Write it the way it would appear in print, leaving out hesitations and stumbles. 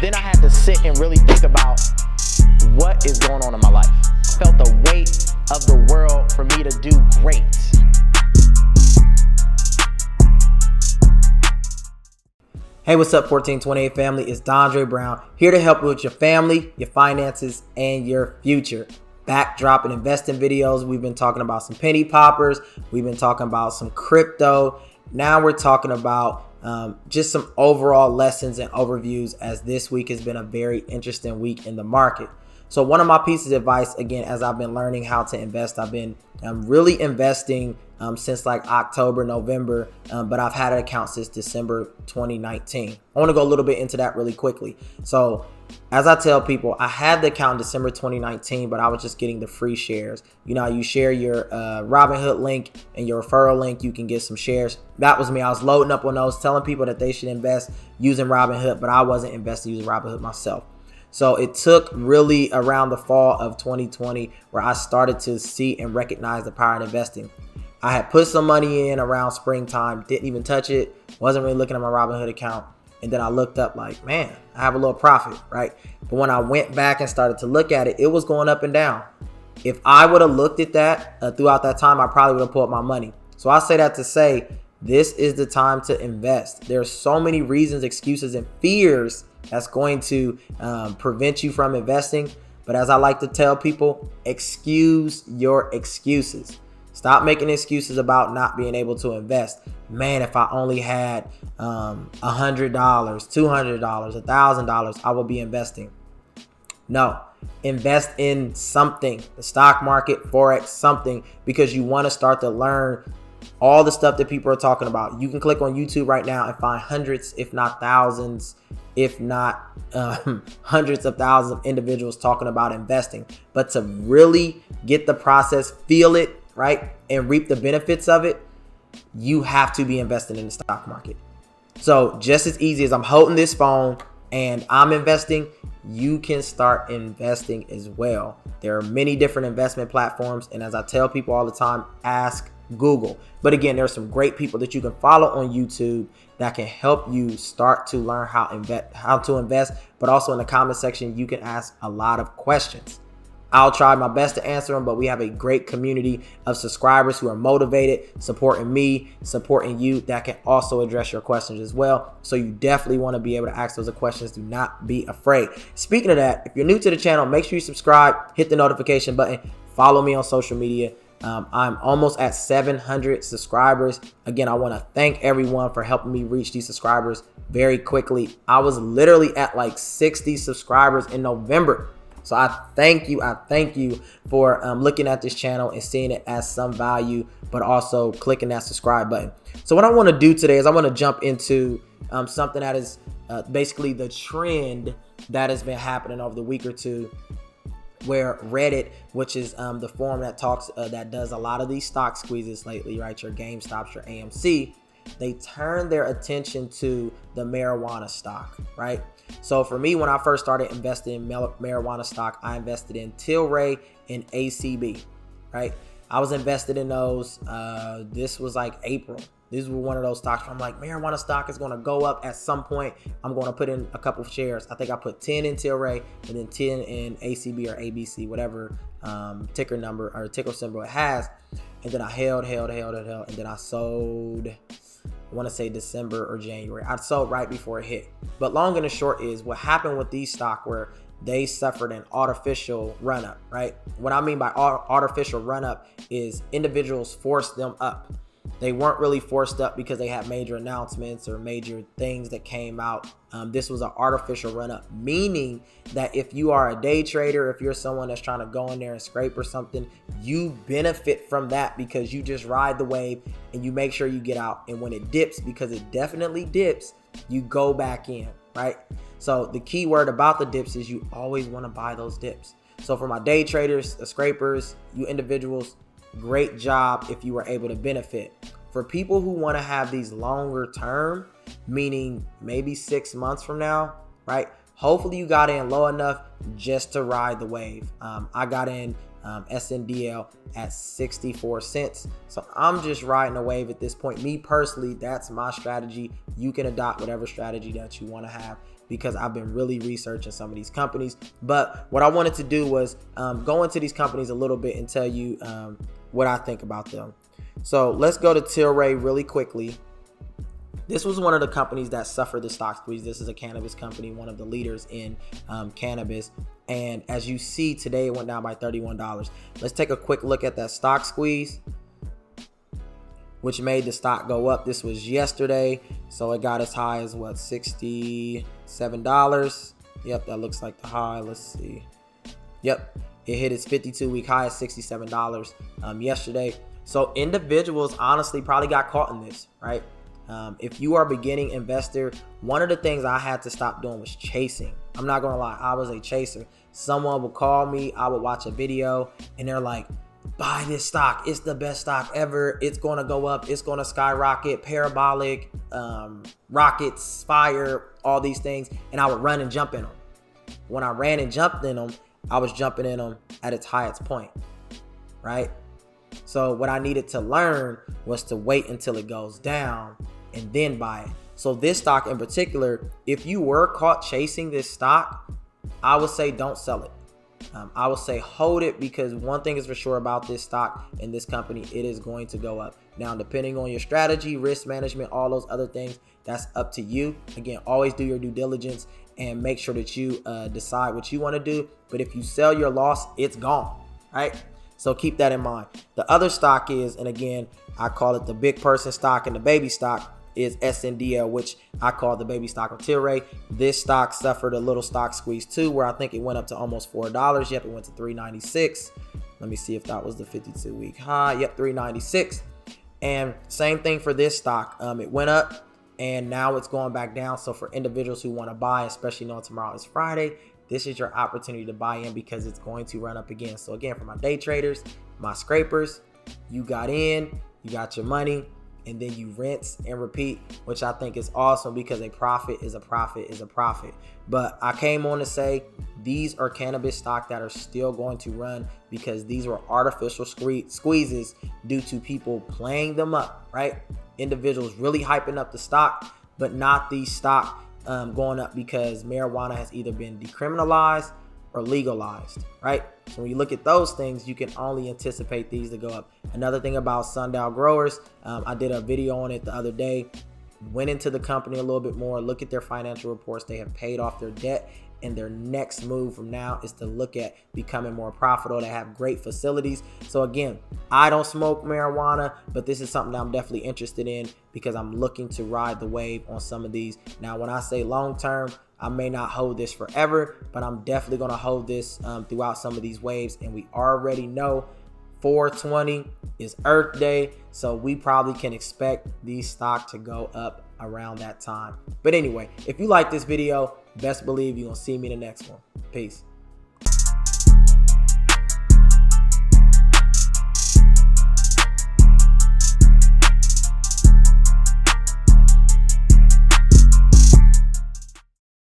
Then I had to sit and really think about what is going on in my life. I felt the weight of the world for me to do great. Hey, what's up, 1428 family? It's Dondre Brown here to help you with your family, your finances, and your future. Backdrop and investing videos. We've been talking about some penny poppers. We've been talking about some crypto. Now we're talking about just some overall lessons and overviews, as this week has been a very interesting week in the market. So one of my pieces of advice, again, as I've been learning how to invest, I've been really investing since like October, November, but I've had an account since December 2019. I want to go a little bit into that really quickly. So as I tell people, I had the account in December 2019, but I was just getting the free shares. You know, you share your Robinhood link and your referral link, you can get some shares. That was me. I was loading up on those, telling people that they should invest using Robinhood, but I wasn't investing using Robinhood myself. So it took really around the fall of 2020 where I started to see and recognize the power of investing. I had put some money in around springtime, didn't even touch it, wasn't really looking at my Robinhood account. And then I looked up like, man, I have a little profit, right? But when I went back and started to look at it, it was going up and down. If I would have looked at that throughout that time, I probably would have pulled my money. So I say that to say, this is the time to invest. There's so many reasons, excuses, and fears that's going to prevent you from investing. But as I like to tell people, excuse your excuses. Stop making excuses about not being able to invest. Man, if I only had $100, $200, $1,000, I would be investing. No, invest in something, the stock market, Forex, something, because you want to start to learn all the stuff that people are talking about. You can click on YouTube right now and find hundreds, if not thousands, if not hundreds of thousands of individuals talking about investing. But to really get the process, feel it, right, and reap the benefits of it, you have to be investing in the stock market. So just as easy as I'm holding this phone and I'm investing, you can start investing as well. There are many different investment platforms, and as I tell people all the time, ask Google. But again, there's some great people that you can follow on YouTube that can help you start to learn how to invest. But also in the comment section, you can ask a lot of questions. I'll try my best to answer them, but we have a great community of subscribers who are motivated, supporting me, supporting you, that can also address your questions as well. So you definitely want to be able to ask those questions. Do not be afraid. Speaking of that, if you're new to the channel, make sure you subscribe, hit the notification button, follow me on social media. I'm almost at 700 subscribers. Again, I want to thank everyone for helping me reach these subscribers very quickly. I was literally at like 60 subscribers in November. So I thank you for looking at this channel and seeing it as some value, but also clicking that subscribe button. So what I want to do today is I want to jump into something that is basically the trend that has been happening over the week or two, where Reddit, which is the forum that talks that does a lot of these stock squeezes lately, right? Your GameStops, your AMC, they turn their attention to the marijuana stock, right? So for me, when I first started investing in marijuana stock, I invested in Tilray and ACB, right? I was invested in those. This was like April. These were one of those stocks where I'm like, marijuana stock is going to go up at some point. I'm going to put in a couple of shares. I think I put 10 in Tilray and then 10 in ACB or ABC, whatever ticker number or ticker symbol it has. And then I held, and then I sold, I want to say December or January. I sold right before it hit. But long and the short is, what happened with these stock where they suffered an artificial run up, right? What I mean by artificial run up is individuals forced them up. They weren't really forced up because they had major announcements or major things that came out. This was an artificial run up, meaning that if you are a day trader, if you're someone that's trying to go in there and scrape or something, you benefit from that because you just ride the wave and you make sure you get out. And when it dips, because it definitely dips, you go back in, right? So the key word about the dips is you always want to buy those dips. So for my day traders, the scrapers, you individuals, great job if you were able to benefit. For people who want to have these longer term, meaning maybe 6 months from now, right? Hopefully you got in low enough just to ride the wave. I got in SNDL at 64 cents. So I'm just riding a wave at this point. Me personally, that's my strategy. You can adopt whatever strategy that you want to have, because I've been really researching some of these companies. But what I wanted to do was go into these companies a little bit and tell you what I think about them. So let's go to Tilray really quickly. This was one of the companies that suffered the stock squeeze. This is a cannabis company, one of the leaders in cannabis. And as you see, today it went down by $31. Let's take a quick look at that stock squeeze, which made the stock go up. This was yesterday. So it got as high as what, $67. Yep, that looks like the high. Let's see. Yep, it hit its 52-week high at $67 yesterday. So individuals honestly probably got caught in this, right? If you are a beginning investor, one of the things I had to stop doing was chasing. I'm not gonna lie, I was a chaser. Someone would call me, I would watch a video, and they're like, buy this stock, it's the best stock ever, it's gonna go up, it's gonna skyrocket, parabolic, rockets, fire, all these things, and I would run and jump in them. When I ran and jumped in them, I was jumping in them at its highest point, right? So what I needed to learn was to wait until it goes down and then buy it. So this stock in particular, if you were caught chasing this stock, I would say don't sell it. I would say hold it, because one thing is for sure about this stock and this company, it is going to go up. Now, depending on your strategy, risk management, all those other things, that's up to you. Again, always do your due diligence and make sure that you decide what you want to do. But if you sell your loss, it's gone, right? So keep that in mind. The other stock is, and again, I call it the big person stock and the baby stock, is SNDL, which I call the baby stock of Tilray. This stock suffered a little stock squeeze too, where I think it went up to almost $4. Yep, it went to $3.96. Let me see if that was the 52-week high. Yep, $3.96. And same thing for this stock. It went up and now it's going back down. So for individuals who want to buy, especially knowing tomorrow is Friday, this is your opportunity to buy in, because it's going to run up again. So again, for my day traders, my scrapers, you got in, you got your money, and then you rinse and repeat, which I think is awesome, because a profit is a profit is a profit. But I came on to say these are cannabis stock that are still going to run, because these were artificial squeezes due to people playing them up, right? Individuals really hyping up the stock, but not the stock going up because marijuana has either been decriminalized or legalized, right? So when you look at those things, you can only anticipate these to go up. Another thing about Sundial Growers, I did a video on it the other day, went into the company a little bit more, look at their financial reports. They have paid off their debt, and their next move from now is to look at becoming more profitable. They have great facilities. So again, I don't smoke marijuana, but this is something that I'm definitely interested in, because I'm looking to ride the wave on some of these. Now, when I say long term, I may not hold this forever, but I'm definitely going to hold this throughout some of these waves. And we already know 4/20 is Earth Day, so we probably can expect these stocks to go up around that time. But anyway, if you like this video, best believe you're going to see me in the next one. Peace.